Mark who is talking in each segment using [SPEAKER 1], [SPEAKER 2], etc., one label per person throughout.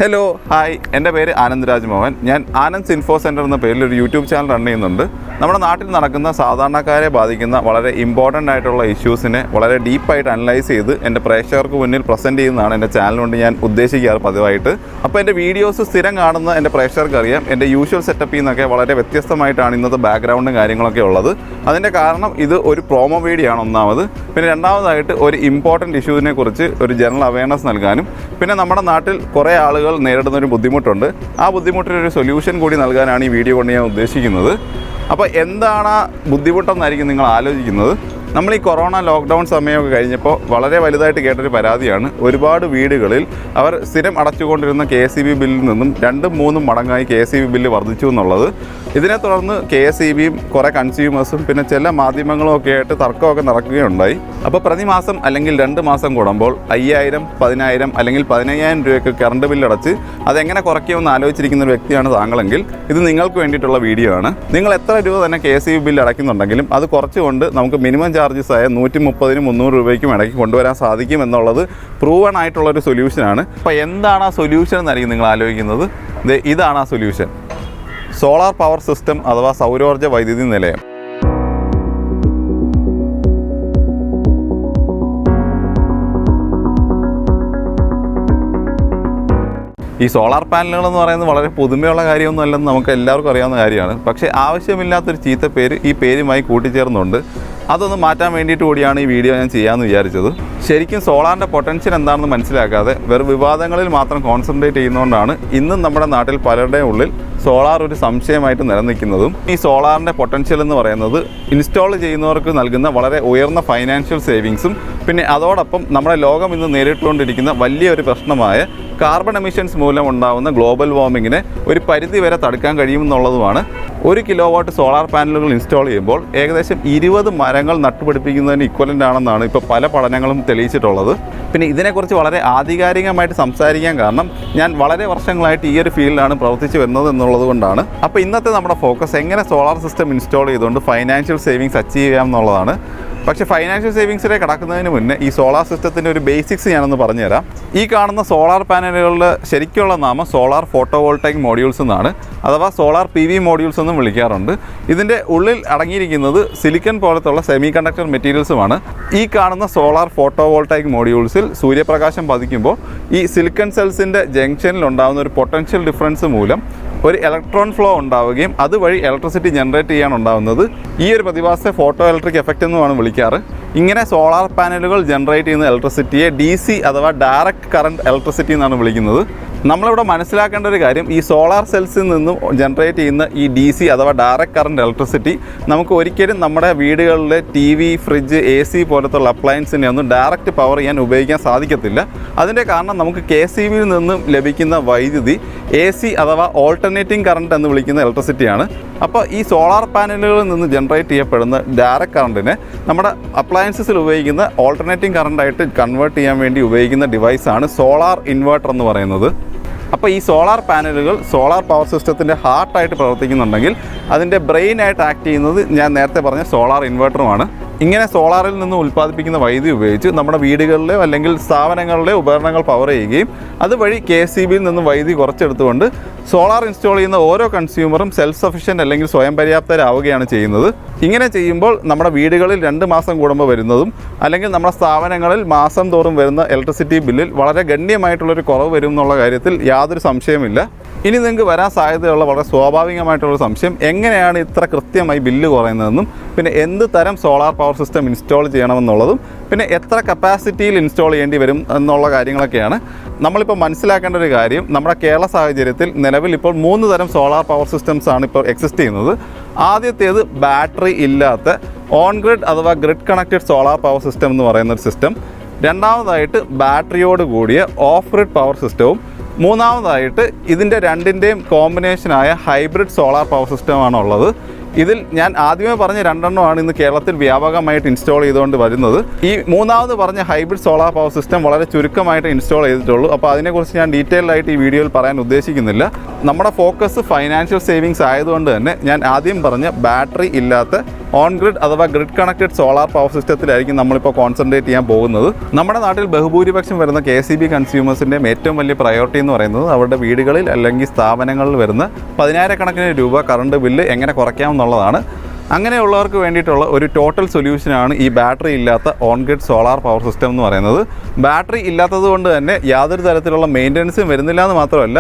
[SPEAKER 1] Hello hi, എൻ്റെ പേര് ആനന്ദ് രാജ്മോഹൻ. ഞാൻ ആനന്ദ്സ് ഇൻഫോ സെൻറ്റർ എന്ന പേരിൽ ഒരു യൂട്യൂബ് ചാനൽ റൺ ചെയ്യുന്നുണ്ട്. നമ്മുടെ നാട്ടിൽ നടക്കുന്ന സാധാരണക്കാരെ ബാധിക്കുന്ന വളരെ ഇമ്പോർട്ടൻ്റ് ആയിട്ടുള്ള ഇഷ്യൂസിനെ വളരെ ഡീപ്പായിട്ട് അനലൈസ് ചെയ്ത് എൻ്റെ പ്രേക്ഷകർക്ക് മുന്നിൽ പ്രസൻറ്റ് ചെയ്യുന്നതാണ് എൻ്റെ ചാനൽ കൊണ്ട് ഞാൻ ഉദ്ദേശിക്കാറ് പതിവായിട്ട്. അപ്പോൾ എൻ്റെ വീഡിയോസ് സ്ഥിരം കാണുന്ന എൻ്റെ പ്രേക്ഷകർക്ക് അറിയാം, എൻ്റെ യൂഷ്വൽ സെറ്റപ്പിൽ നിന്നൊക്കെ വളരെ വ്യത്യസ്തമായിട്ടാണ് ഇന്നത്തെ ബാക്ക്ഗ്രൗണ്ടും കാര്യങ്ങളൊക്കെ ഉള്ളത്. അതിൻ്റെ കാരണം ഇത് ഒരു പ്രോമോ വീഡിയോ ആണ് ഒന്നാമത്. പിന്നെ രണ്ടാമതായിട്ട് ഒരു ഇമ്പോർട്ടൻറ്റ് ഇഷ്യൂവിനെ കുറിച്ച് ഒരു ജനറൽ അവയർനെസ് നൽകാനും പിന്നെ നമ്മുടെ നാട്ടിൽ കുറേ ആളുകൾ നേരിടുന്നൊരു ബുദ്ധിമുട്ടുണ്ട്. ആ ബുദ്ധിമുട്ടിനൊരു സൊല്യൂഷൻ കൂടി നൽകാനാണ് ഈ വീഡിയോ കൊണ്ട് ഞാൻ ഉദ്ദേശിക്കുന്നത്. അപ്പോൾ എന്താണ് ആ ബുദ്ധിമുട്ടെന്നായിരിക്കും നിങ്ങൾ ആലോചിക്കുന്നത്. നമ്മൾ ഈ കൊറോണ ലോക്ക്ഡൗൺ സമയമൊക്കെ കഴിഞ്ഞപ്പോൾ വളരെ വലുതായിട്ട് കേട്ടൊരു പരാതിയാണ്, ഒരുപാട് വീടുകളിൽ അവർ സ്ഥിരം അടച്ചുകൊണ്ടിരുന്ന KSEB ബില്ലിൽ നിന്നും 2-3 മടങ്ങായി KSEB ബില്ല് വർദ്ധിച്ചു എന്നുള്ളത്. ഇതിനെ തുടർന്ന് KSEBയും കുറേ കൺസ്യൂമേഴ്സും പിന്നെ ചില മാധ്യമങ്ങളും ഒക്കെ ആയിട്ട് തർക്കമൊക്കെ നടക്കുകയുണ്ടായി. അപ്പോൾ പ്രതിമാസം അല്ലെങ്കിൽ 2 മാസം കൂടുമ്പോൾ 5000, 10000 അല്ലെങ്കിൽ 15000 രൂപയ്ക്ക് കറണ്ട് ബില്ലടച്ച് അതെങ്ങനെ കുറയ്ക്കുമെന്ന് ആലോചിച്ചിരിക്കുന്ന ഒരു വ്യക്തിയാണ് താങ്കളെങ്കിൽ ഇത് നിങ്ങൾക്ക് വേണ്ടിയിട്ടുള്ള വീഡിയോ ആണ്. നിങ്ങൾ എത്ര രൂപ തന്നെ KSEB ബില്ല് അടയ്ക്കുന്നുണ്ടെങ്കിലും അത് കുറച്ചുകൊണ്ട് നമുക്ക് മിനിമം ചാർജസ് ആയ 130-300 രൂപയ്ക്കും ഇടയ്ക്ക് കൊണ്ടുവരാൻ സാധിക്കും എന്നുള്ളത് പ്രൂവൺ ആയിട്ടുള്ളൊരു സൊല്യൂഷനാണ്. അപ്പോൾ എന്താണ് ആ സൊല്യൂഷൻ എന്നായിരിക്കും നിങ്ങൾ ആലോചിക്കുന്നത്. ഇതാണ് ആ സൊല്യൂഷൻ: സോളാർ പവർ സിസ്റ്റം അഥവാ സൗരോർജ്ജ വൈദ്യുതി നിലയം. ഈ സോളാർ പാനലുകൾ എന്ന് പറയുന്നത് വളരെ പുതുമയുള്ള കാര്യമൊന്നും അല്ലെന്ന് നമുക്ക് എല്ലാവർക്കും അറിയാവുന്ന കാര്യമാണ്. പക്ഷേ ആവശ്യമില്ലാത്തൊരു ചീത്ത പേര് ഈ പേരുമായി കൂട്ടിച്ചേർന്നുണ്ട്. അതൊന്ന് മാറ്റാൻ വേണ്ടിയിട്ട് കൂടിയാണ് ഈ വീഡിയോ ഞാൻ ചെയ്യാമെന്ന് വിചാരിച്ചത്. ശരിക്കും സോളാറിൻ്റെ പൊട്ടൻഷ്യൽ എന്താണെന്ന് മനസ്സിലാക്കാതെ വെറും വിവാദങ്ങളിൽ മാത്രം കോൺസെൻട്രേറ്റ് ചെയ്യുന്നതുകൊണ്ടാണ് ഇന്നും നമ്മുടെ നാട്ടിൽ പലരുടെയും ഉള്ളിൽ സോളാർ ഒരു സംശയമായിട്ട് നിലനിൽക്കുന്നതും. ഈ സോളാറിൻ്റെ പൊട്ടൻഷ്യൽ എന്ന് പറയുന്നത് ഇൻസ്റ്റാൾ ചെയ്യുന്നവർക്ക് നൽകുന്ന വളരെ ഉയർന്ന ഫൈനാൻഷ്യൽ സേവിങ്സും പിന്നെ അതോടൊപ്പം നമ്മുടെ ലോകം ഇന്ന് നേരിട്ടുകൊണ്ടിരിക്കുന്ന വലിയൊരു പ്രശ്നമായ കാർബൺ എമിഷൻസ് മൂലം ഉണ്ടാകുന്ന ഗ്ലോബൽ വാർമിങ്ങിനെ ഒരു പരിധി വരെ തടുക്കാൻ കഴിയുമെന്നുള്ളതുമാണ്. 1 കിലോവാട്ട് സോളാർ പാനലുകൾ ഇൻസ്റ്റാൾ ചെയ്യുമ്പോൾ ഏകദേശം 20 മരങ്ങൾ നട്ടുപിടിപ്പിക്കുന്നതിന് ഇക്വലൻ്റ് ആണെന്നാണ് ഇപ്പോൾ പല പഠനങ്ങളും തെളിയിച്ചിട്ടുള്ളത്. പിന്നെ ഇതിനെക്കുറിച്ച് വളരെ ആധികാരികമായിട്ട് സംസാരിക്കാൻ കാരണം ഞാൻ വളരെ വർഷങ്ങളായിട്ട് ഈ ഒരു ഫീൽഡിലാണ് പ്രവർത്തിച്ച് വരുന്നത് എന്നുള്ളത് കൊണ്ടാണ്. അപ്പോൾ ഇന്നത്തെ നമ്മുടെ ഫോക്കസ് എങ്ങനെ സോളാർ സിസ്റ്റം ഇൻസ്റ്റാൾ ചെയ്തുകൊണ്ട് ഫൈനാൻഷ്യൽ സേവിങ്സ് അച്ചീവ് ചെയ്യാം എന്നുള്ളതാണ്. പക്ഷേ ഫൈനാൻഷ്യൽ സേവിങ്സിലേക്ക് കടക്കുന്നതിന് മുന്നേ ഈ സോളാർ സിസ്റ്റത്തിൻ്റെ ഒരു ബേസിക്സ് ഞാനൊന്ന് പറഞ്ഞുതരാം. ഈ കാണുന്ന സോളാർ പാനലുകളുടെ ശരിക്കുള്ള നാമം സോളാർ ഫോട്ടോവോൾട്ടൈക് മോഡ്യൂൾസ് എന്നാണ്, അഥവാ സോളാർ PV മോഡ്യൂൾസ് എന്നും വിളിക്കാറുണ്ട്. ഇതിൻ്റെ ഉള്ളിൽ അടങ്ങിയിരിക്കുന്നത് സിലിക്കൺ പോലത്തുള്ള സെമി കണ്ടക്ടർ മെറ്റീരിയൽസുമാണ്. ഈ കാണുന്ന സോളാർ ഫോട്ടോവോൾട്ടൈക് മോഡ്യൂൾസിൽ സൂര്യപ്രകാശം പതിക്കുമ്പോൾ ഈ സിലിക്കൺ സെൽസിൻ്റെ ജംഗ്ഷനിൽ ഉണ്ടാകുന്ന ഒരു പൊട്ടൻഷ്യൽ ഡിഫറൻസ് മൂലം ഒരു ഇലക്ട്രോൺ ഫ്ലോ ഉണ്ടാവുകയും അതുവഴി ഇലക്ട്രിസിറ്റി ജനറേറ്റ് ചെയ്യാനുണ്ടാകുന്നത് ഈ ഒരു പ്രതിഭാസത്തെ ഫോട്ടോ ഇലക്ട്രിക് എഫക്റ്റ് എന്നുമാണ് വിളിക്കാറ്. ഇങ്ങനെ സോളാർ പാനലുകൾ ജനറേറ്റ് ചെയ്യുന്ന ഇലക്ട്രിസിറ്റിയെ DC അഥവാ ഡയറക്റ്റ് കറണ്ട് ഇലക്ട്രിസിറ്റി എന്നാണ് വിളിക്കുന്നത്. നമ്മളിവിടെ മനസ്സിലാക്കേണ്ട ഒരു കാര്യം, ഈ സോളാർ സെൽസിൽ നിന്നും ജനറേറ്റ് ചെയ്യുന്ന ഈ DC അഥവാ ഡയറക്റ്റ് കറണ്ട് ഇലക്ട്രിസിറ്റി നമുക്ക് ഒരിക്കലും നമ്മുടെ വീടുകളിലെ TV, ഫ്രിഡ്ജ്, AC പോലത്തുള്ള അപ്ലയൻസിനെ ഒന്നും ഡയറക്റ്റ് പവർ ചെയ്യാൻ ഉപയോഗിക്കാൻ സാധിക്കത്തില്ല. അതിൻ്റെ കാരണം നമുക്ക് KSEBയിൽ നിന്നും ലഭിക്കുന്ന വൈദ്യുതി AC അഥവാ ഓൾട്ടർനേറ്റിംഗ് കറണ്ട് എന്ന് വിളിക്കുന്ന ഇലക്ട്രിസിറ്റിയാണ്. അപ്പോൾ ഈ സോളാർ പാനലുകളിൽ നിന്ന് ജനറേറ്റ് ചെയ്യപ്പെടുന്ന ഡയറക്റ്റ് കറണ്ടിനെ നമ്മുടെ അപ്ലയൻസസിൽ ഉപയോഗിക്കുന്ന ഓൾട്ടർനേറ്റിംഗ് കറണ്ടായിട്ട് കൺവേർട്ട് ചെയ്യാൻ വേണ്ടി ഉപയോഗിക്കുന്ന ഡിവൈസാണ് സോളാർ ഇൻവെർട്ടർ എന്ന് പറയുന്നത്. അപ്പോൾ ഈ സോളാർ പാനലുകൾ സോളാർ പവർ സിസ്റ്റത്തിൻ്റെ ഹാർട്ടായിട്ട് പ്രവർത്തിക്കുന്നുണ്ടെങ്കിൽ അതിൻ്റെ ബ്രെയിനായിട്ട് ആക്ട് ചെയ്യുന്നത് ഞാൻ നേരത്തെ പറഞ്ഞ സോളാർ ഇൻവെർട്ടറുമാണ്. ഇങ്ങനെ സോളാറിൽ നിന്ന് ഉൽപ്പാദിപ്പിക്കുന്ന വൈദ്യുതി ഉപയോഗിച്ച് നമ്മുടെ വീടുകളിലെയോ അല്ലെങ്കിൽ സ്ഥാപനങ്ങളിലെയോ ഉപകരണങ്ങൾ പവർ ചെയ്യുകയും അതുവഴി KSEBയിൽ നിന്നും വൈദ്യുതി കുറച്ചെടുത്തുകൊണ്ട് സോളാർ ഇൻസ്റ്റാൾ ചെയ്യുന്ന ഓരോ കൺസ്യൂമറും സെൽഫ് സഫിഷ്യൻ്റ് അല്ലെങ്കിൽ സ്വയം പര്യാപ്തരാവുകയാണ് ചെയ്യുന്നത്. ഇങ്ങനെ ചെയ്യുമ്പോൾ നമ്മുടെ വീടുകളിൽ 2 മാസം കൂടുമ്പോൾ വരുന്നതും അല്ലെങ്കിൽ നമ്മുടെ സ്ഥാപനങ്ങളിൽ മാസം തോറും വരുന്ന ഇലക്ട്രിസിറ്റി ബില്ലിൽ വളരെ ഗണ്യമായിട്ടുള്ളൊരു കുറവ് വരും എന്നുള്ള കാര്യത്തിൽ യാതൊരു സംശയമില്ല. ഇനി നിങ്ങൾക്ക് വരാൻ സാധ്യതയുള്ള വളരെ സ്വാഭാവികമായിട്ടുള്ളൊരു സംശയം, എങ്ങനെയാണ് ഇത്ര കൃത്യമായി ബില്ല് കുറയുന്നതെന്നും പിന്നെ എന്ത് തരം സോളാർ പവർ സിസ്റ്റം ഇൻസ്റ്റാൾ ചെയ്യണമെന്നുള്ളതും പിന്നെ എത്ര കപ്പാസിറ്റിയിൽ ഇൻസ്റ്റാൾ ചെയ്യേണ്ടി വരും എന്നുള്ള കാര്യങ്ങളൊക്കെയാണ്. നമ്മളിപ്പോൾ മനസ്സിലാക്കേണ്ട ഒരു കാര്യം, നമ്മുടെ കേരള സാഹചര്യത്തിൽ നിലവിൽ ഇപ്പോൾ 3 തരം സോളാർ പവർ സിസ്റ്റംസ് ആണ് ഇപ്പോൾ എക്സിസ്റ്റ് ചെയ്യുന്നത്. ആദ്യത്തേത് ബാറ്ററി ഇല്ലാത്ത ഓൺ ഗ്രിഡ് അഥവാ grid connected solar power system എന്ന് പറയുന്നൊരു സിസ്റ്റം. രണ്ടാമതായിട്ട് ബാറ്ററിയോട് കൂടിയ ഓഫ് ഗ്രിഡ് പവർ സിസ്റ്റവും. മൂന്നാമതായിട്ട് ഇതിൻ്റെ രണ്ടിൻ്റെയും കോമ്പിനേഷനായ ഹൈബ്രിഡ് സോളാർ പവർ സിസ്റ്റമാണ് ഉള്ളത്. ഇതിൽ ഞാൻ ആദ്യമേ പറഞ്ഞ 2 എണ്ണമാണ് ഇന്ന് കേരളത്തിൽ വ്യാപകമായിട്ട് ഇൻസ്റ്റാൾ ചെയ്തുകൊണ്ട് വരുന്നത്. ഈ മൂന്നാമത് പറഞ്ഞ ഹൈബ്രിഡ് സോളാർ പവർ സിസ്റ്റം വളരെ ചുരുക്കമായിട്ട് ഇൻസ്റ്റാൾ ചെയ്തിട്ടുള്ളൂ. അപ്പോൾ അതിനെക്കുറിച്ച് ഞാൻ ഡീറ്റെയിൽ ആയിട്ട് ഈ വീഡിയോയിൽ പറയാൻ ഉദ്ദേശിക്കുന്നില്ല. നമ്മുടെ ഫോക്കസ് ഫൈനാൻഷ്യൽ സേവിങ്സ് ആയതുകൊണ്ട് തന്നെ ഞാൻ ആദ്യം പറഞ്ഞ ബാറ്ററി ഇല്ലാത്ത ഓൺ ഗ്രിഡ് അഥവാ ഗ്രിഡ് കണക്റ്റഡ് സോളാർ പവർ സിസ്റ്റത്തിലായിരിക്കും നമ്മളിപ്പോൾ കോൺസെൻട്രേറ്റ് ചെയ്യാൻ പോകുന്നത്. നമ്മുടെ നാട്ടിൽ ബഹുഭൂരിപക്ഷം വരുന്ന KSEB കൺസ്യൂമേഴ്സിൻ്റെയും ഏറ്റവും വലിയ പ്രയോറിറ്റി എന്ന് പറയുന്നത് അവരുടെ വീടുകളിൽ അല്ലെങ്കിൽ സ്ഥാപനങ്ങളിൽ വരുന്ന 10,000-കണക്കിന് രൂപ കറണ്ട് ബില്ല് എങ്ങനെ കുറയ്ക്കാമെന്നുള്ളതാണ്. അങ്ങനെയുള്ളവർക്ക് വേണ്ടിയിട്ടുള്ള ഒരു ടോട്ടൽ സൊല്യൂഷനാണ് ഈ ബാറ്ററി ഇല്ലാത്ത on grid solar power system എന്ന് പറയുന്നത്. ബാറ്ററി ഇല്ലാത്തത് കൊണ്ട് തന്നെ യാതൊരു തരത്തിലുള്ള മെയിൻ്റനൻസും വരുന്നില്ല എന്ന് മാത്രമല്ല,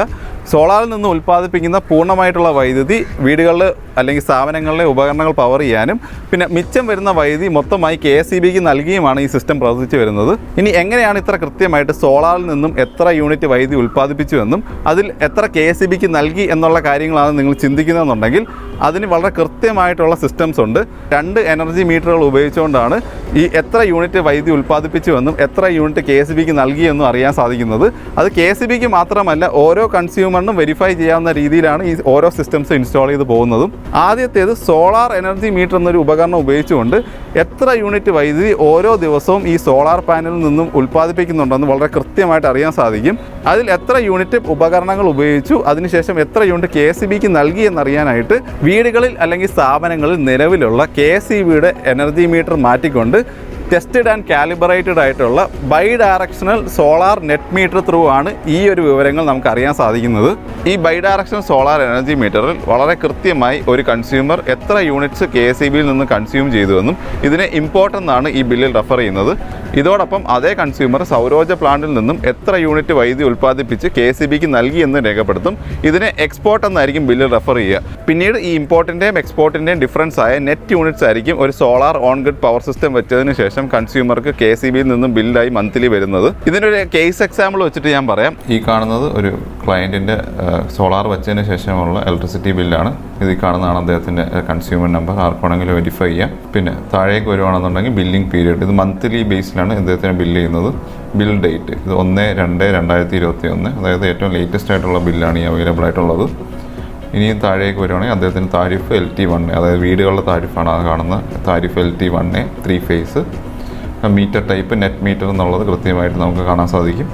[SPEAKER 1] സോളാറിൽ നിന്ന് ഉൽപ്പാദിപ്പിക്കുന്ന പൂർണ്ണമായിട്ടുള്ള വൈദ്യുതി വീടുകളിൽ അല്ലെങ്കിൽ സ്ഥാപനങ്ങളിലെ ഉപകരണങ്ങൾ പവർ ചെയ്യാനും പിന്നെ മിച്ചം വരുന്ന വൈദ്യുതി മൊത്തമായി KSEBക്ക് നൽകിയുമാണ് ഈ സിസ്റ്റം പ്രവർത്തിച്ച് വരുന്നത്. ഇനി എങ്ങനെയാണ് ഇത്ര കൃത്യമായിട്ട് സോളാറിൽ നിന്നും എത്ര യൂണിറ്റ് വൈദ്യുതി ഉൽപ്പാദിപ്പിച്ചുവെന്നും അതിൽ എത്ര KSEBക്ക് നൽകി എന്നുള്ള കാര്യങ്ങളാണ് നിങ്ങൾ ചിന്തിക്കുന്നതെന്നുണ്ടെങ്കിൽ അതിന് വളരെ കൃത്യമായിട്ടുള്ള സിസ്റ്റംസ് ഉണ്ട്. 2 എനർജി മീറ്ററുകൾ ഉപയോഗിച്ചുകൊണ്ടാണ് ഈ എത്ര യൂണിറ്റ് വൈദ്യുതി ഉൽപ്പാദിപ്പിച്ചുവെന്നും എത്ര യൂണിറ്റ് KSEBക്ക് നൽകിയെന്നും അറിയാൻ സാധിക്കുന്നത്. അത് KSEBക്ക് മാത്രമല്ല ഓരോ കൺസ്യൂമറിനും വെരിഫൈ ചെയ്യാവുന്ന രീതിയിലാണ് ഈ ഓരോ സിസ്റ്റംസ് ഇൻസ്റ്റാൾ ചെയ്ത് പോകുന്നതും. ആദ്യത്തേത് സോളാർ എനർജി മീറ്റർ എന്നൊരു ഉപകരണം ഉപയോഗിച്ചുകൊണ്ട് എത്ര യൂണിറ്റ് വൈദ്യുതി ഓരോ ദിവസവും ഈ സോളാർ പാനലിൽ നിന്നും ഉൽപ്പാദിപ്പിക്കുന്നുണ്ടെന്ന് വളരെ കൃത്യമായിട്ട് അറിയാൻ സാധിക്കും. അതിൽ എത്ര യൂണിറ്റ് ഉപകരണങ്ങൾ ഉപയോഗിച്ചു, അതിനുശേഷം എത്ര യൂണിറ്റ് KSEBക്ക് നൽകി എന്നറിയാനായിട്ട് വീടുകളിൽ അല്ലെങ്കിൽ സ്ഥാപനങ്ങളിൽ നിലവിലുള്ള KSEBയുടെ എനർജി മീറ്റർ മാറ്റിക്കൊണ്ട് ടെസ്റ്റഡ് ആൻഡ് കാലിബ്രേറ്റഡ് ആയിട്ടുള്ള bidirectional solar net meter through ആണ് ഈ ഒരു വിവരങ്ങൾ നമുക്ക് അറിയാൻ സാധിക്കുന്നത്. ഈ ബൈ ഡയറക്ഷണൽ സോളാർ എനർജി മീറ്ററിൽ വളരെ കൃത്യമായി ഒരു കൺസ്യൂമർ എത്ര യൂണിറ്റ്സ് KSEBയിൽ നിന്ന് കൺസ്യൂം ചെയ്തുവെന്നും ഇതിനെ ഇമ്പോർട്ട് എന്നാണ് ഈ ബില്ലിൽ റെഫർ ചെയ്യുന്നത്. ഇതോടൊപ്പം അതേ കൺസ്യൂമർ സൗരോർജ്ജ പ്ലാന്റിൽ നിന്നും എത്ര യൂണിറ്റ് വൈദ്യുതി ഉൽപ്പാദിപ്പിച്ച് KSEBക്ക് നൽകി എന്ന് രേഖപ്പെടുത്തും. ഇതിനെ എക്സ്പോർട്ട് എന്നായിരിക്കും ബില്ലിൽ റെഫർ ചെയ്യുക. പിന്നീട് ഈ ഇമ്പോർട്ടിൻ്റെയും എക്സ്പോർട്ടിൻ്റെയും ഡിഫറൻസ് ആയ നെറ്റ് യൂണിറ്റ്സ് ആയിരിക്കും ഒരു solar on grid power system വെച്ചതിന് ശേഷം കൺസ്യൂമർക്ക് KSEBയിൽ നിന്നും ബില്ലായി മന്ത്ലി വരുന്നത്. ഇതിനൊരു കേസ് എക്സാമ്പിൾ വെച്ചിട്ട് ഞാൻ പറയാം. ഈ കാണുന്നത് ഒരു ക്ലയൻറ്റിൻ്റെ സോളാർ വെച്ചതിന് ശേഷമുള്ള ഇലക്ട്രിസിറ്റി ബില്ലാണ്. ഇത് കാണുന്നതാണ് അദ്ദേഹത്തിൻ്റെ കൺസ്യൂമർ നമ്പർ. ആർക്കാണെങ്കിലും വെരിഫൈ ചെയ്യാം. പിന്നെ താഴേക്ക് വരുവാണെന്നുണ്ടെങ്കിൽ ബില്ലിംഗ് പീരീഡ്. ഇത് മന്ത്ലി ബേസിലാണ് ഇദ്ദേഹത്തിന് ബില്ല് ചെയ്യുന്നത്. ബിൽ ഡേറ്റ് ഇത് 1/2/2021, അതായത് ഏറ്റവും ലേറ്റസ്റ്റ് ആയിട്ടുള്ള ബില്ലാണ് ഈ അവൈലബിൾ ആയിട്ടുള്ളത്. ഇനിയും താഴേക്ക് വരുവാണെങ്കിൽ അദ്ദേഹത്തിന് താരിഫ് LT1A, അതായത് വീടുകളുടെ താരിഫാണ് ആ കാണുന്ന tariff LT1A 3 phase. Meter type net meter എന്നുള്ളത് കൃത്യമായിട്ട് നമുക്ക് കാണാൻ സാധിക്കും.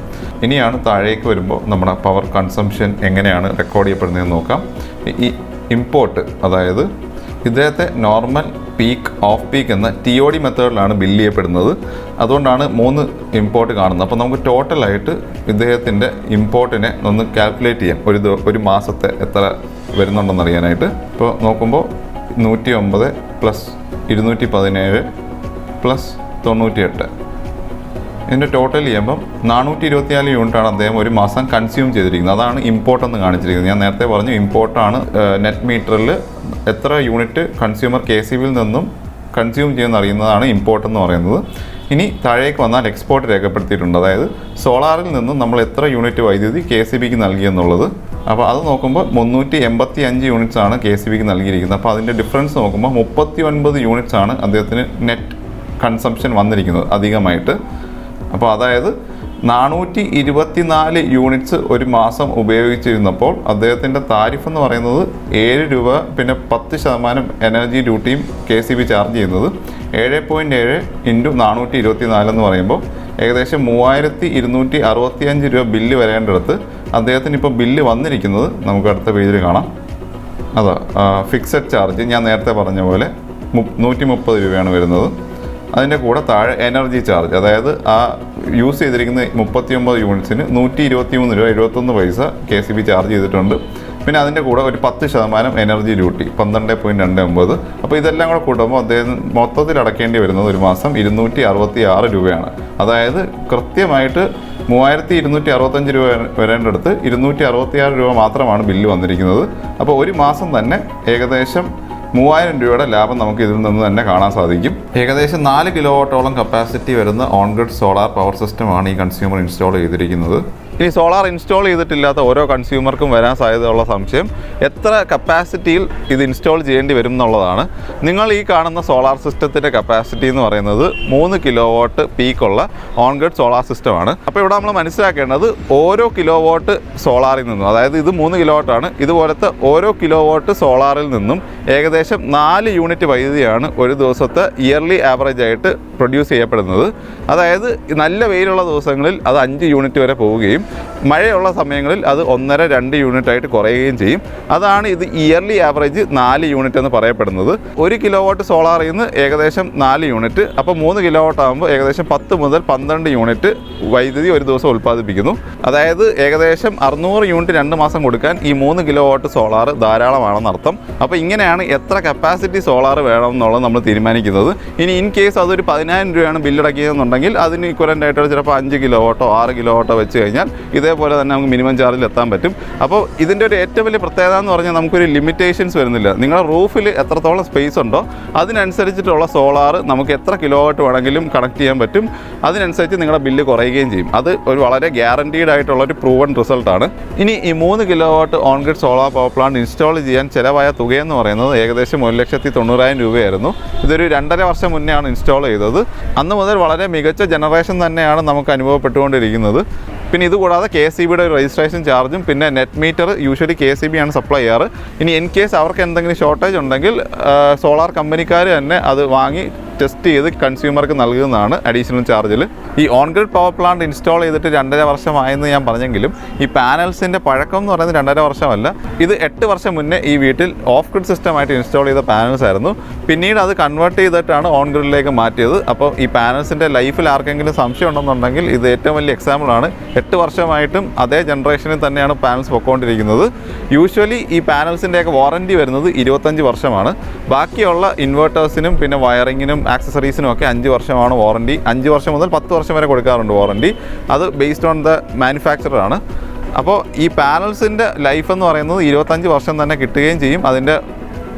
[SPEAKER 1] ഇനിയാണ് താഴേക്ക് വരുമ്പോൾ നമ്മുടെ പവർ കൺസംഷൻ എങ്ങനെയാണ് റെക്കോർഡ് ചെയ്യപ്പെടുന്നതെന്ന് നോക്കാം. ഈ ഇമ്പോർട്ട്, അതായത് ഇദ്ദേഹത്തെ നോർമൽ, പീക്ക്, ഓഫ് പീക്ക് എന്ന TOD മെത്തേഡിലാണ് ബില്ല് ചെയ്യപ്പെടുന്നത്. അതുകൊണ്ടാണ് 3 ഇമ്പോർട്ട് കാണുന്നത്. അപ്പോൾ നമുക്ക് ടോട്ടലായിട്ട് ഇദ്ദേഹത്തിൻ്റെ ഇമ്പോർട്ടിനെ ഒന്ന് കാൽക്കുലേറ്റ് ചെയ്യാം. ഒരു മാസത്തെ എത്ര വരുന്നുണ്ടെന്ന് അറിയാനായിട്ട്. ഇപ്പോൾ നോക്കുമ്പോൾ 109 പ്ലസ് 217 പ്ലസ് 98, ഇതിൻ്റെ ടോട്ടൽ ചെയ്യുമ്പം 424 യൂണിറ്റാണ് അദ്ദേഹം ഒരു മാസം കൺസ്യൂം ചെയ്തിരിക്കുന്നത്. അതാണ് ഇമ്പോർട്ടെന്ന് കാണിച്ചിരിക്കുന്നത്. ഞാൻ നേരത്തെ പറഞ്ഞു ഇമ്പോർട്ടാണ് നെറ്റ് മീറ്ററിൽ എത്ര യൂണിറ്റ് കൺസ്യൂമർ KSEBയിൽ നിന്നും കൺസ്യൂം ചെയ്യുന്ന അറിയുന്നതാണ് ഇമ്പോർട്ടെന്ന് പറയുന്നത്. ഇനി താഴേക്ക് വന്നാൽ എക്സ്പോർട്ട് രേഖപ്പെടുത്തിയിട്ടുണ്ട്, അതായത് സോളാറിൽ നിന്നും നമ്മൾ എത്ര യൂണിറ്റ് വൈദ്യുതി KSEBക്ക് നൽകിയെന്നുള്ളത്. അപ്പോൾ അത് നോക്കുമ്പോൾ 385 യൂണിറ്റ്സ് ആണ് KSEBക്ക് നൽകിയിരിക്കുന്നത്. അപ്പോൾ അതിൻ്റെ ഡിഫറൻസ് നോക്കുമ്പോൾ 39 യൂണിറ്റ്സ് ആണ് അദ്ദേഹത്തിന് നെറ്റ് കൺസംഷൻ വന്നിരിക്കുന്നത് അധികമായിട്ട്. അപ്പോൾ അതായത് 424 യൂണിറ്റ്സ് ഒരു മാസം ഉപയോഗിച്ചിരുന്നപ്പോൾ അദ്ദേഹത്തിൻ്റെ താരിഫ് എന്ന് പറയുന്നത് 7 രൂപ, പിന്നെ 10% എനർജി ഡ്യൂട്ടിയും KSEB ചാർജ് ചെയ്യുന്നത് 7.7 × 424 എന്ന് പറയുമ്പോൾ ഏകദേശം 3265 രൂപ ബില്ല് വരേണ്ടടുത്ത് അദ്ദേഹത്തിന് ഇപ്പോൾ ബില്ല് വന്നിരിക്കുന്നത് നമുക്ക് അടുത്ത പേജിൽ കാണാം. അതാ ഫിക്സഡ് ചാർജ് ഞാൻ നേരത്തെ പറഞ്ഞ പോലെ 130 രൂപയാണ് വരുന്നത്. അതിൻ്റെ കൂടെ താഴെ എനർജി ചാർജ്, അതായത് ആ യൂസ് ചെയ്തിരിക്കുന്ന 39 യൂണിറ്റ്സിന് 123 രൂപ 71 പൈസ KSEB ചാർജ് ചെയ്തിട്ടുണ്ട്. പിന്നെ അതിൻ്റെ കൂടെ ഒരു 10% എനർജി ഡ്യൂട്ടി 12.29. അപ്പോൾ ഇതെല്ലാം കൂടെ കൂട്ടുമ്പോൾ അദ്ദേഹം മൊത്തത്തിൽ അടക്കേണ്ടി വരുന്നത് ഒരു മാസം 266 രൂപയാണ്. അതായത് കൃത്യമായിട്ട് 3265 രൂപ വരേണ്ടടുത്ത് 266 രൂപ മാത്രമാണ് ബില്ല് വന്നിരിക്കുന്നത്. അപ്പോൾ ഒരു മാസം തന്നെ ഏകദേശം 3000 രൂപയുടെ ലാഭം നമുക്ക് ഇതിൽ നിന്ന് തന്നെ കാണാൻ സാധിക്കും. ഏകദേശം 4 കിലോവാട്ടോളം കപ്പാസിറ്റി വരുന്ന ഓൺ ഗ്രിഡ് സോളാർ പവർ സിസ്റ്റമാണ് ഈ കൺസ്യൂമർ ഇൻസ്റ്റാൾ ചെയ്തിരിക്കുന്നത്. ഇനി സോളാർ ഇൻസ്റ്റാൾ ചെയ്തിട്ടില്ലാത്ത ഓരോ കൺസ്യൂമർക്കും വരാൻ സാധ്യതയുള്ള സംശയം എത്ര കപ്പാസിറ്റിയിൽ ഇത് ഇൻസ്റ്റാൾ ചെയ്യേണ്ടി വരും എന്നുള്ളതാണ്. നിങ്ങൾ ഈ കാണുന്ന സോളാർ സിസ്റ്റത്തിൻ്റെ കപ്പാസിറ്റി എന്ന് പറയുന്നത് 3 കിലോവാട്ട് പീക്കുള്ള ഓൺ ഗ്രിഡ് സോളാർ സിസ്റ്റമാണ്. അപ്പോൾ ഇവിടെ നമ്മൾ മനസ്സിലാക്കേണ്ടത് ഓരോ കിലോവാട്ട് സോളാറിൽ നിന്നും, അതായത് ഇത് 3 കിലോവാട്ടാണ്, ഇതുപോലത്തെ ഓരോ കിലോവാട്ട് സോളാറിൽ നിന്നും ഏകദേശം 4 യൂണിറ്റ് വൈദ്യുതിയാണ് ഒരു ദിവസത്തെ ഇയർലി ആവറേജ് ആയിട്ട് പ്രൊഡ്യൂസ് ചെയ്യപ്പെടുന്നത്. അതായത് നല്ല വെയിലുള്ള ദിവസങ്ങളിൽ അത് 5 യൂണിറ്റ് വരെ പോവുകയും മഴയുള്ള സമയങ്ങളിൽ അത് 1.5-2 യൂണിറ്റായിട്ട് കുറയുകയും ചെയ്യും. അതാണ് ഇത് ഇയർലി ആവറേജ് 4 യൂണിറ്റ് എന്ന് പറയപ്പെടുന്നത്. 1 കിലോ വാട്ട് സോളാറിൽ നിന്ന് ഏകദേശം 4 യൂണിറ്റ്, അപ്പോൾ 3 കിലോ വാട്ട് ആകുമ്പോൾ ഏകദേശം 10 മുതൽ 12 യൂണിറ്റ് വൈദ്യുതി ഒരു ദിവസം ഉൽപ്പാദിപ്പിക്കുന്നു. അതായത് ഏകദേശം 600 യൂണിറ്റ് 2 മാസം കൊടുക്കാൻ ഈ 3 കിലോ വാട്ട് സോളാർ ധാരാളമാണെന്നർത്ഥം. അപ്പോൾ ഇങ്ങനെയാണ് എത്ര കപ്പാസിറ്റി സോളാർ വേണം എന്നുള്ളത് നമ്മൾ തീരുമാനിക്കുന്നത്. ഇനി ഇൻ കേസ് അതൊരു 10,000 രൂപയാണ് ബില്ലടക്കിയതെന്നുണ്ടെങ്കിൽ അതിന് ഇക്വലൻ്റ് ആയിട്ട് ചിലപ്പോൾ 5 കിലോ വാട്ടോ 6 കിലോ വാട്ടോ വെച്ച് കഴിഞ്ഞാൽ ഇതേപോലെ തന്നെ നമുക്ക് മിനിമം ചാർജിൽ എത്താൻ പറ്റും. അപ്പോൾ ഇതിൻ്റെ ഒരു ഏറ്റവും വലിയ പ്രത്യേകത എന്ന് പറഞ്ഞാൽ നമുക്കൊരു ലിമിറ്റേഷൻസ് വരുന്നില്ല. നിങ്ങളുടെ റൂഫിൽ എത്രത്തോളം സ്പേസ് ഉണ്ടോ അതിനനുസരിച്ചിട്ടുള്ള സോളാർ നമുക്ക് എത്ര കിലോ വാട്ട് വേണമെങ്കിലും കണക്ട് ചെയ്യാൻ പറ്റും. അതിനനുസരിച്ച് നിങ്ങളുടെ ബില്ല് കുറയുകയും ചെയ്യും. അത് ഒരു വളരെ ഗ്യാരണ്ടീഡ് ആയിട്ടുള്ള ഒരു പ്രൂവൺ റിസൾട്ടാണ്. ഇനി ഈ 3 kilo watt on grid solar power plant install ചെയ്യാൻ ചിലവായ തുകയെന്ന് പറയുന്നത് ഏകദേശം 1,90,000 രൂപയായിരുന്നു. ഇതൊരു 2.5 വർഷം മുന്നെയാണ് ഇൻസ്റ്റാൾ ചെയ്തത്. അന്ന് മുതൽ വളരെ മികച്ച ജനറേഷൻ തന്നെയാണ് നമുക്ക് അനുഭവപ്പെട്ടുകൊണ്ടിരിക്കുന്നത്. പിന്നെ ഇതുകൂടാതെ KSEBയുടെ ഒരു രജിസ്ട്രേഷൻ ചാർജും പിന്നെ നെറ്റ് മീറ്റർ യൂഷ്വലി KSEB ആണ് സപ്ലൈ ചെയ്യാറ്. ഇനി ഇൻ കേസ് അവർക്ക് എന്തെങ്കിലും ഷോർട്ടേജ് ഉണ്ടെങ്കിൽ സോളാർ കമ്പനിക്കാർ തന്നെ അത് വാങ്ങി ടെസ്റ്റ് ചെയ്ത് കൺസ്യൂമർക്ക് നൽകുന്നതാണ് അഡീഷണൽ ചാർജിൽ. ഈ on grid power plant install ചെയ്തിട്ട് 2.5 വർഷമായെന്ന് ഞാൻ പറഞ്ഞെങ്കിലും ഈ പാനൽസിൻ്റെ പഴക്കം എന്ന് പറയുന്നത് 2.5 വർഷമല്ല. ഇത് 8 വർഷം മുന്നേ ഈ വീട്ടിൽ ഓഫ് ഗ്രിഡ് സിസ്റ്റമായിട്ട് ഇൻസ്റ്റാൾ ചെയ്ത പാനൽസ് ആയിരുന്നു. പിന്നീട് അത് കൺവേർട്ട് ചെയ്തിട്ടാണ് ഓൺ ഗ്രിഡിലേക്ക് മാറ്റിയത്. അപ്പോൾ ഈ പാനൽസിൻ്റെ ലൈഫിൽ ആർക്കെങ്കിലും സംശയം ഉണ്ടെന്നുണ്ടെങ്കിൽ ഇത് ഏറ്റവും വലിയ എക്സാമ്പിളാണ്. 8 വർഷമായിട്ടും അതേ ജനറേഷനിൽ തന്നെയാണ് പാനൽസ് പൊയ്ക്കൊണ്ടിരിക്കുന്നത്. യൂഷ്വലി ഈ പാനൽസിൻ്റെയൊക്കെ വാറൻറ്റി വരുന്നത് 25 വർഷമാണ്. ബാക്കിയുള്ള ഇൻവേർട്ടേഴ്സിനും പിന്നെ വയറിങ്ങിനും ആക്സസറീസിനും ഒക്കെ 5 വർഷമാണ് വാറൻറ്റി. 5 വർഷം മുതൽ 10 വർഷം വരെ കൊടുക്കാറുണ്ട് വാറൻറ്റി. അത് ബേസ്ഡ് ഓൺ ദ മാനുഫാക്ചറർ ആണ്. അപ്പോൾ ഈ പാനൽസിൻ്റെ ലൈഫ് എന്ന് പറയുന്നത് 25 വർഷം തന്നെ കിട്ടുകയും ചെയ്യും. അതിൻ്റെ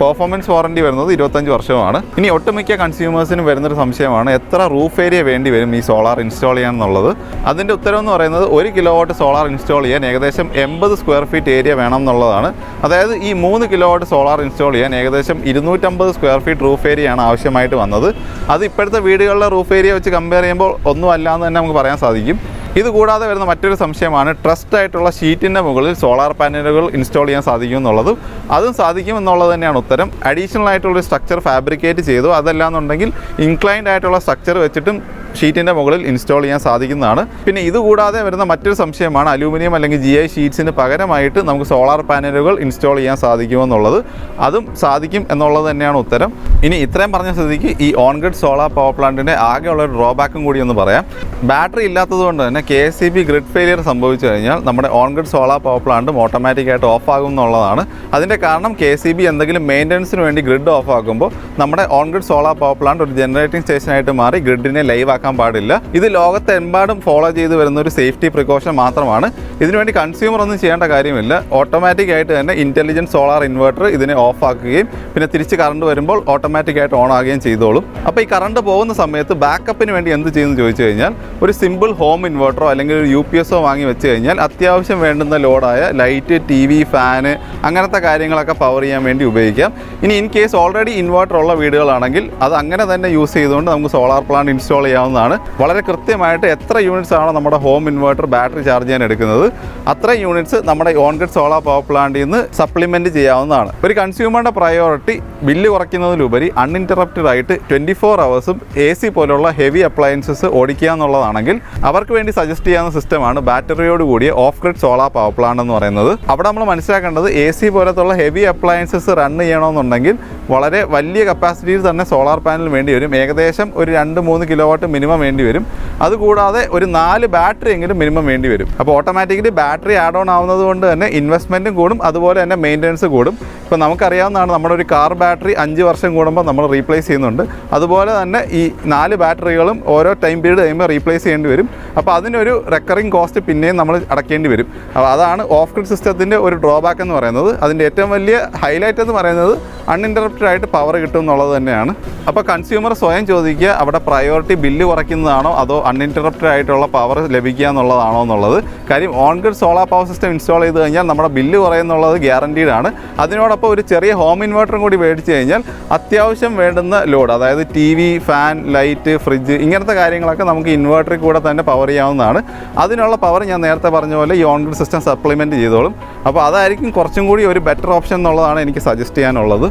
[SPEAKER 1] പെർഫോമൻസ് വാറൻറ്റി വരുന്നത് 25 വർഷമാണ്. ഇനി ഒട്ടുമിക്ക കൺസ്യൂമേഴ്സിനും വരുന്നൊരു സംശയമാണ് എത്ര റൂഫ് ഏരിയ വേണ്ടി വരും ഈ സോളാർ ഇൻസ്റ്റാൾ ചെയ്യാൻ എന്നുള്ളത്. അതിൻ്റെ ഉത്തരം എന്ന് പറയുന്നത് 1 കിലോ വാട്ട് സോളാർ ഇൻസ്റ്റാൾ ചെയ്യാൻ ഏകദേശം 80 സ്ക്വയർ ഫീറ്റ് ഏരിയ വേണം എന്നുള്ളതാണ്. അതായത് ഈ 3 കിലോ വാട്ട് സോളാർ ഇൻസ്റ്റാൾ ചെയ്യാൻ ഏകദേശം 250 സ്ക്വയർ ഫീറ്റ് റൂഫ് ഏരിയയാണ് ആവശ്യമായിട്ട് വന്നത്. അത് ഇപ്പോഴത്തെ വീടുകളിലെ റൂഫ് ഏരിയ വെച്ച് കമ്പയർ ചെയ്യുമ്പോൾ ഒന്നും അല്ലാന്ന് തന്നെ നമുക്ക് പറയാൻ സാധിക്കും. ഇതുകൂടാതെ വരുന്ന മറ്റൊരു സംശയമാണ് ട്രസ്റ്റ് ആയിട്ടുള്ള ഷീറ്റിൻ്റെ മുകളിൽ സോളാർ പാനലുകൾ ഇൻസ്റ്റാൾ ചെയ്യാൻ സാധിക്കും എന്നുള്ളത്. അതും സാധിക്കും എന്നുള്ളത് തന്നെയാണ് ഉത്തരം. അഡീഷണൽ ആയിട്ടുള്ളൊരു സ്ട്രക്ചർ ഫാബ്രിക്കേറ്റ് ചെയ്തു അതല്ലാന്നുണ്ടെങ്കിൽ ഇൻക്ലൈൻഡ് ആയിട്ടുള്ള സ്ട്രക്ചർ വെച്ചിട്ടും ഷീറ്റിൻ്റെ മുകളിൽ ഇൻസ്റ്റാൾ ചെയ്യാൻ സാധിക്കുന്നതാണ്. പിന്നെ ഇതുകൂടാതെ വരുന്ന മറ്റൊരു സംശയമാണ് അലൂമിനിയം അല്ലെങ്കിൽ GI ഷീറ്റ്സിന് പകരമായിട്ട് നമുക്ക് സോളാർ പാനലുകൾ ഇൻസ്റ്റാൾ ചെയ്യാൻ സാധിക്കുമെന്നുള്ളത്. അതും സാധിക്കും എന്നുള്ളത് തന്നെയാണ് ഉത്തരം. ഇനി ഇത്രയും പറഞ്ഞ സ്ഥിതിക്ക് ഈ ഓൺ ഗ്രിഡ് സോളാർ പവർ പ്ലാന്റിൻ്റെ ആകെയുള്ള ഒരു ഡ്രോബാക്കും കൂടി ഒന്ന് പറയാം. ബാറ്ററി ഇല്ലാത്തതുകൊണ്ട് തന്നെ KSEB ഗ്രിഡ് ഫെയിലിയർ സംഭവിച്ചു കഴിഞ്ഞാൽ നമ്മുടെ ഓൺ ഗ്രിഡ് സോളാർ പവർ പ്ലാന്റും ഓട്ടോമാറ്റിക്കായിട്ട് ഓഫ് ആകും എന്നുള്ളതാണ്. അതിൻ്റെ കാരണം KSEB എന്തെങ്കിലും മെയിൻ്റനൻസിന് വേണ്ടി ഗ്രിഡ് ഓഫ് ആക്കുമ്പോൾ നമ്മുടെ on grid solar power plant ഒരു ജനറേറ്റിംഗ് സ്റ്റേഷനായിട്ട് മാറി ഗ്രിഡിനെ ലൈവ് ആക്കാൻ പാടില്ല. ഇത് ലോകത്തെമ്പാടും ഫോളോ ചെയ്ത് വരുന്ന ഒരു സേഫ്റ്റി പ്രിക്കോഷൻ മാത്രമാണ്. ഇതിനുവേണ്ടി കൺസ്യൂമർ ഒന്നും ചെയ്യേണ്ട കാര്യമില്ല. ഓട്ടോമാറ്റിക്കായിട്ട് തന്നെ ഇൻ്റലിജൻറ്റ് സോളാർ ഇൻവെർട്ടർ ഇതിനെ ഓഫ് ആക്കുകയും പിന്നെ തിരിച്ച് കറണ്ട് വരുമ്പോൾ ഓട്ടോമാറ്റിക്കായിട്ട് ഓൺ ആകുകയും ചെയ്തോളും. അപ്പോൾ ഈ കറണ്ട് പോകുന്ന സമയത്ത് ബാക്കപ്പിന് വേണ്ടി എന്ത് ചെയ്യുമെന്ന് ചോദിച്ചു കഴിഞ്ഞാൽ ഒരു സിമ്പിൾ ഹോം ഇൻവെർട്ടറോ അല്ലെങ്കിൽ ഒരു UPSO വാങ്ങി വെച്ച് കഴിഞ്ഞാൽ അത്യാവശ്യം വേണ്ടുന്ന ലോഡായ ലൈറ്റ്, TV, ഫാന് അങ്ങനത്തെ കാര്യങ്ങളൊക്കെ പവർ ചെയ്യാൻ വേണ്ടി ഉപയോഗിക്കാം. ഇനി ഇൻ കേസ് ഓൾറെഡി ഇൻവെർട്ടർ ഉള്ള വീടുകളാണെങ്കിൽ അത് അങ്ങനെ തന്നെ യൂസ് ചെയ്തുകൊണ്ട് നമുക്ക് സോളാർ പ്ലാന്റ് ഇൻസ്റ്റാൾ ചെയ്യാവുന്നതാണ്. വളരെ കൃത്യമായിട്ട് എത്ര യൂണിറ്റ്സ് ആണോ നമ്മുടെ ഹോം ഇൻവെർട്ടർ ബാറ്ററി ചാർജ് ചെയ്യാൻ എടുക്കുന്നത് അത്രയും യൂണിറ്റ്സ് നമ്മുടെ ഓൺ ഗ്രിഡ് സോളാർ പവർ പ്ലാന്റിൽ നിന്ന് സപ്ലിമെൻറ്റ് ചെയ്യാവുന്നതാണ്. ഒരു കൺസ്യൂമറുടെ പ്രയോറിറ്റി ബില്ല് കുറയ്ക്കുന്നതിലുപരി അൺഇൻറ്ററപ്റ്റഡ് ആയിട്ട് 24 ഹവേഴ്സും AC പോലുള്ള ഹെവി അപ്ലയൻസസ് ഓടിക്കുക എന്നുള്ളതാണെങ്കിൽ അവർക്ക് വേണ്ടി സജസ്റ്റ് ചെയ്യാവുന്ന സിസ്റ്റമാണ് ബാറ്ററിയോട് കൂടിയ off grid solar power plant എന്ന് പറയുന്നത്. അവിടെ നമ്മൾ മനസ്സിലാക്കേണ്ടത് AC പോലത്തുള്ള ഹെവി അപ്ലയൻസസ് റൺ ചെയ്യണമെന്നുണ്ടെങ്കിൽ വളരെ വലിയ കപ്പാസിറ്റിയിൽ തന്നെ സോളാർ പാനൽ വേണ്ടി വരും. ഏകദേശം ഒരു 2-3 കിലോ വാട്ട് മിനിമം വേണ്ടി വരും. അതുകൂടാതെ ഒരു 4 ബാറ്ററി എങ്കിലും മിനിമം വേണ്ടി വരും. അപ്പോൾ ഓട്ടോമാറ്റിക്കലി ബാറ്ററി ആഡ് ഓൺ ആവുന്നത് കൊണ്ട് തന്നെ ഇൻവെസ്റ്റ്മെൻറ്റും കൂടും, അതുപോലെ തന്നെ മെയിൻ്റനൻസ് കൂടും. ഇപ്പോൾ നമുക്കറിയാവുന്നതാണ് നമ്മുടെ ഒരു കാർ ബാറ്ററി 5 വർഷം കൂടുമ്പോൾ നമ്മൾ റീപ്ലേസ് ചെയ്യുന്നുണ്ട്. അതുപോലെ തന്നെ ഈ 4 ബാറ്ററികളും ഓരോ ടൈം പീരീഡ് കഴിയുമ്പോൾ റീപ്ലേസ് ചെയ്യേണ്ടി വരും. അപ്പോൾ അതിനൊരു റെക്കറിങ് കോസ്റ്റ് പിന്നെയും നമ്മൾ അടയ്ക്കേണ്ടി വരും. അപ്പോൾ അതാണ് ഓഫ് ഗ്രിഡ് സിസ്റ്റത്തിൻ്റെ ഒരു ഡ്രോബാക്ക് എന്ന് പറയുന്നത്. അതിൻ്റെ ഏറ്റവും വലിയ ഹൈലൈറ്റ് എന്ന് പറയുന്നത് അൺഇൻറ്ററപ്റ്റഡ് ആയിട്ട് പവർ കിട്ടും എന്നുള്ളത് തന്നെയാണ്. അപ്പോൾ കൺസ്യൂമർ സ്വയം ചോദിക്കുക അവിടെ പ്രയോറിറ്റി ബില്ല് കുറയ്ക്കുന്നതാണോ അതോ അൺഇൻറ്ററപ്റ്റഡ് ആയിട്ടുള്ള പവർ ലഭിക്കുക എന്നുള്ളതാണോ എന്നുള്ളത്. കാര്യം on grid solar power system install ചെയ്ത് കഴിഞ്ഞാൽ നമ്മുടെ ബില്ല് കുറയുന്നുള്ളത് ഗ്യാരണ്ടീഡ് ആണ്. അതിനോടൊപ്പം ഒരു ചെറിയ ഹോം ഇൻവെർട്ടറും കൂടി മേടിച്ച് കഴിഞ്ഞാൽ അത്യാവശ്യം വേണ്ടുന്ന ലോഡ്, അതായത് TV, ഫാൻ, ലൈറ്റ്, ഫ്രിഡ്ജ് ഇങ്ങനത്തെ കാര്യങ്ങളൊക്കെ നമുക്ക് ഇൻവെർട്ടറിൽ കൂടെ തന്നെ പവർ ചെയ്യാവുന്നതാണ്. അതിനുള്ള പവർ ഞാൻ നേരത്തെ പറഞ്ഞ പോലെ ഈ ഓൺ ഗ്രിഡ് സിസ്റ്റം സപ്ലിമെൻറ്റ് ചെയ്തോളും. അപ്പോൾ അതായിരിക്കും കുറച്ചും കൂടി ഒരു ബെറ്റർ ഓപ്ഷൻ എന്നുള്ളതാണ് എനിക്ക് സജസ്റ്റ് ചെയ്യാനുള്ളത്.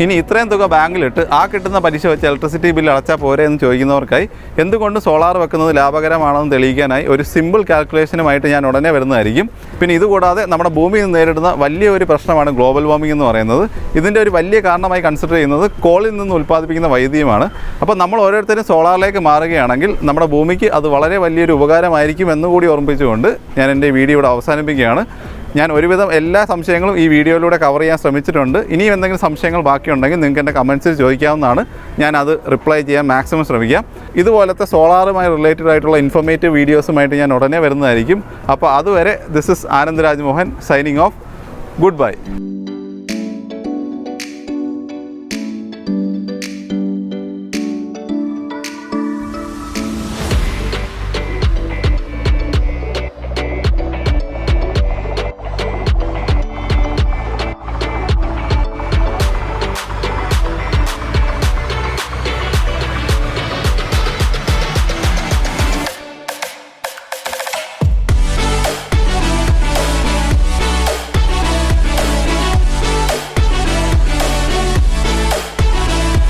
[SPEAKER 1] ഇനി ഇത്രയും തുക ബാങ്കിലിട്ട് ആ കിട്ടുന്ന പലിശ വെച്ച് ഇലക്ട്രിസിറ്റി ബില്ല് അടച്ചാൽ പോരെ എന്ന് ചോദിക്കുന്നവർക്കായി എന്തുകൊണ്ട് സോളാർ വെക്കുന്നത് ലാഭകരമാണെന്ന് തെളിയിക്കാനായി ഒരു സിമ്പിൾ കാൽക്കുലേഷനുമായിട്ട് ഞാൻ ഉടനെ വരുന്നതായിരിക്കും. പിന്നെ ഇതുകൂടാതെ നമ്മുടെ ഭൂമിയിൽ നിന്ന് നേരിടുന്ന വലിയൊരു പ്രശ്നമാണ് ഗ്ലോബൽ വാർമിംഗ് എന്ന് പറയുന്നത്. ഇതിൻ്റെ ഒരു വലിയ കാരണമായി കൺസിഡർ ചെയ്യുന്നത് കോളിൽ നിന്ന് ഉൽപ്പാദിപ്പിക്കുന്ന വൈദ്യുതിയുമാണ്. അപ്പോൾ നമ്മൾ ഓരോരുത്തരും സോളാറിലേക്ക് മാറുകയാണെങ്കിൽ നമ്മുടെ ഭൂമിക്ക് അത് വളരെ വലിയൊരു ഉപകാരമായിരിക്കും എന്നുകൂടി ഓർമ്മിപ്പിച്ചുകൊണ്ട് ഞാൻ എൻ്റെ വീഡിയോ ഇവിടെ അവസാനിപ്പിക്കുകയാണ്. ഞാൻ ഒരുവിധം എല്ലാ സംശയങ്ങളും ഈ വീഡിയോയിലൂടെ കവർ ചെയ്യാൻ ശ്രമിച്ചിട്ടുണ്ട്. ഇനിയും എന്തെങ്കിലും സംശയങ്ങൾ ബാക്കിയുണ്ടെങ്കിൽ നിങ്ങൾക്ക് എൻ്റെ കമൻറ്റ്സിൽ ചോദിക്കാവുന്നതാണ്. ഞാനത് റിപ്ലൈ ചെയ്യാൻ മാക്സിമം ശ്രമിക്കാം. ഇതുപോലത്തെ സോളാറുമായി റിലേറ്റഡ് ആയിട്ടുള്ള ഇൻഫോർമേറ്റീവ് വീഡിയോസുമായിട്ട് ഞാൻ ഉടനെ വരുന്നതായിരിക്കും. അപ്പോൾ അതുവരെ this is Anand Rajmohan signing off. Good bye.